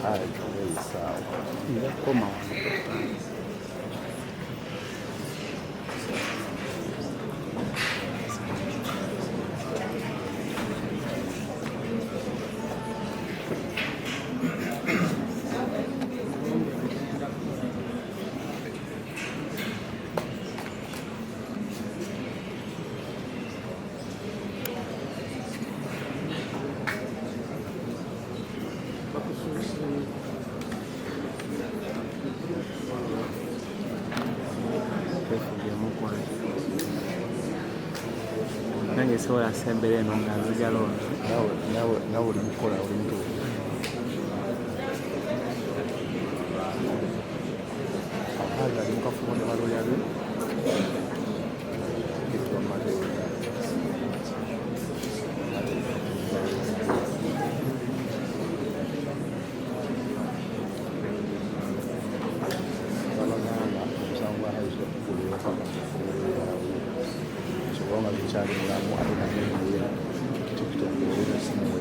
very sawa. Koma nange sobola sembera eno nga nzigalonda nawe oli mukola oli mutuufu. Hajji ali mukafumo ne balolyabe Charlie Mulamu Atunulidde kitokitongole simuwe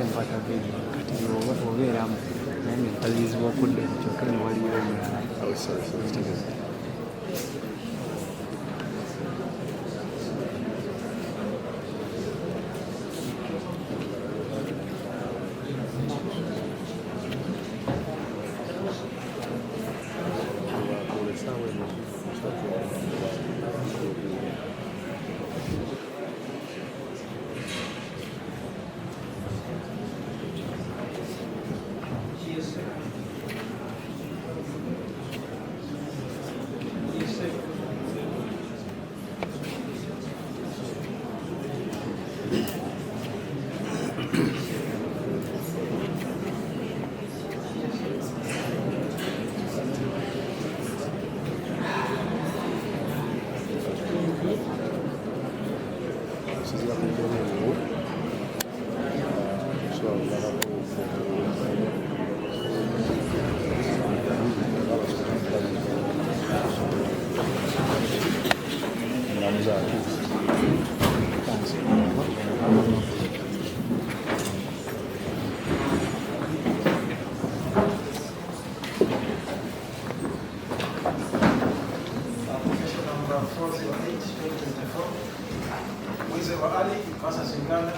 empata video kati obeeramu naye ng'empalirizibwa okudda kyokka ne waliyo omulala. Mwezi wa Ali versus Uganda.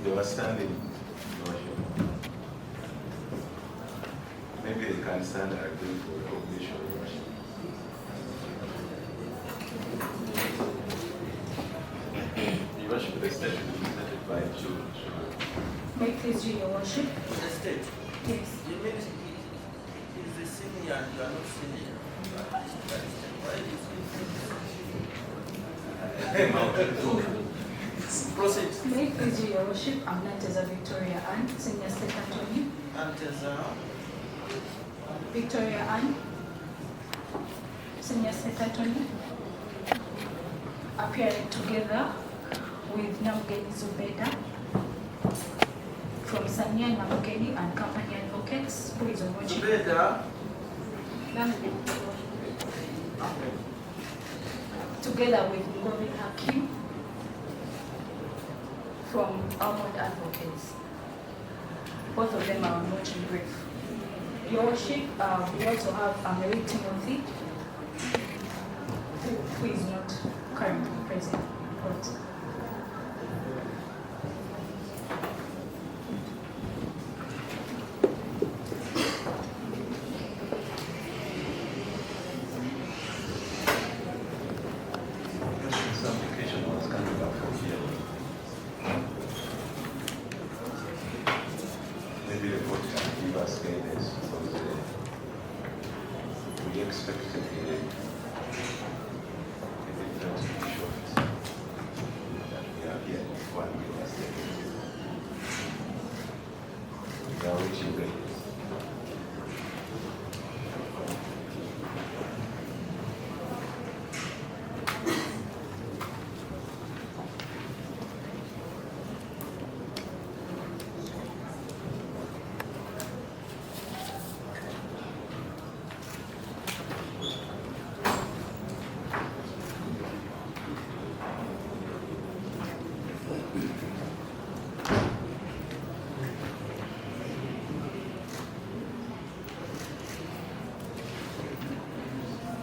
They were standing. Maybe they can stand and agree for recognition. You worship the state represented by children. May it please you, your worship. The state. Yes. You mean he's a senior and you are not senior. Proceed. May it please you, your worship. I'm Natya Victoria Ann, senior state attorney. Victoria Ann, senior state attorney, appearing together with Namgeni Zubeda from Sanya Namgeni and Company Advocates, who is on watching. Zubeda. Together with Ngovi Hakim from Almond Advocates. Both of them are on watching brief. Your worship, we also have Mary Timothy, who is not currently present in court.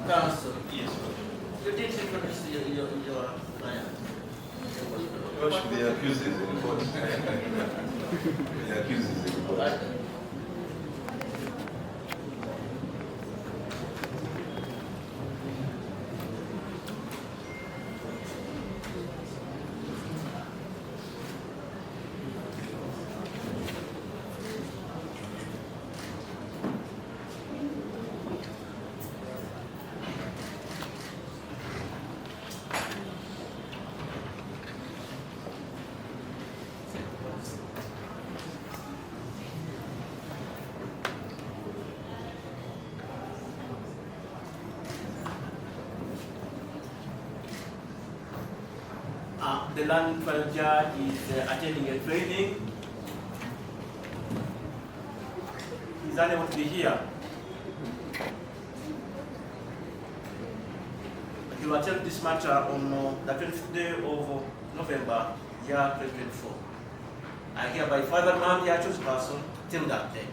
Counsel. Yes, you did introduce your client. The accused is in court. The accused is in court. The land trial judge is attending a training. He's unable to be here. He will attend this matter on the 25th day of November, year 2024. I hereby further mark the accused person till that date.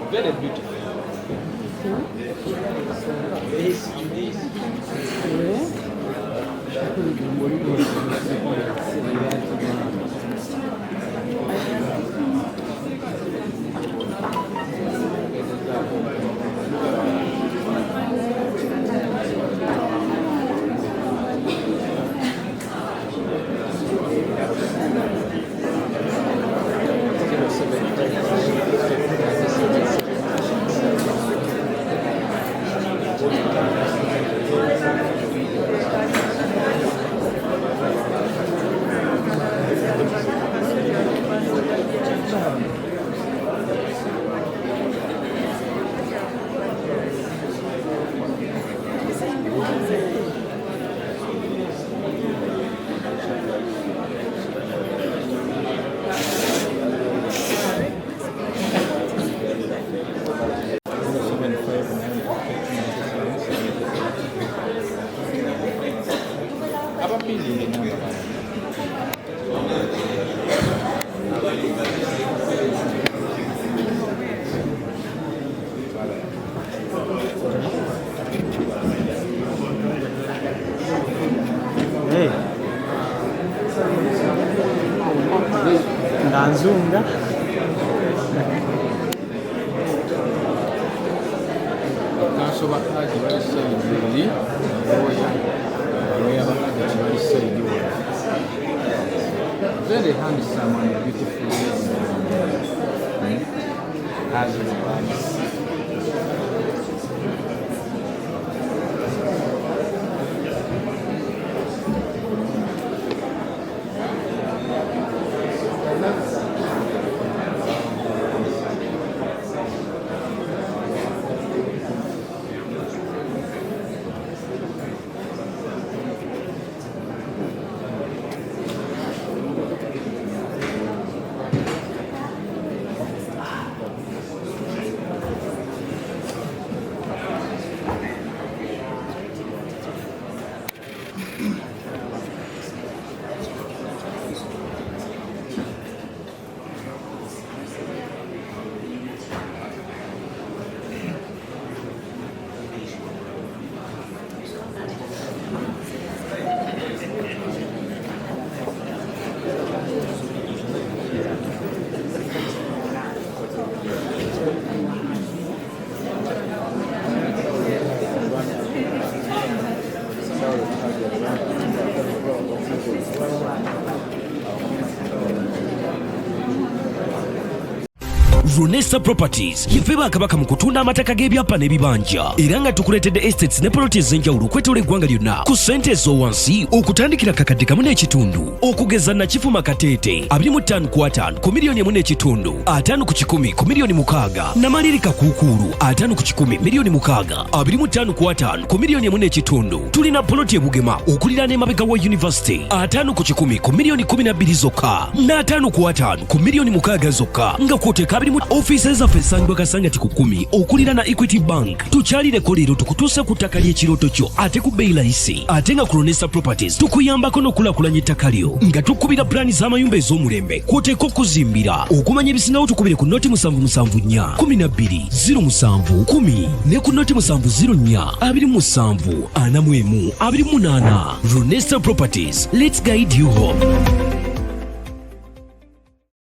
Very beautiful. Nzunga Kansoba Hajji bali sayidi eri lawyer Hajjat bali sayidi wala. Very handsome and beautiful husband. Runesa Properties yife bakabaka mu kutunda amataka g'ebyapa n'ebibanja era nga tukuletedde estates ne properties z'enjawulo okwetola eggwanga lyonna ku ssente ez'owansi okutandikira kakadde kamu n'ekitundu okugeza Nakifuma Kateete 25 ku miliyoni 1.5 5 ku 10 ku miliyoni 6 Namaliri Kakuukulu 5 ku 10 miliyoni 6 25 ku miliyoni 1.5 tulina poloti e Bugema okulira n'emabega wa University 5 ku 10 ku miliyoni 12 zokka na 5 ku miliyoni 6 zokka nga kwoteka office zaffe esangibwa Kasangati ku 10 okulira na Equity Bank tukyalireko leero tukutuusa ku ttaka ly'ekirooto kyo ate ku bbeeyi layisi ate nga ku Runesa Properties tukuyambako n'okulakulanya ettaka lyo nga tukubira pulaani z'amayumba ez'omulembe kw'oteeka okuzimbira okumanya ebisingawo tukubire ku noti 774 12 07 10 ne ku noti 704 27 41 28 Runesa Properties, let's guide you home.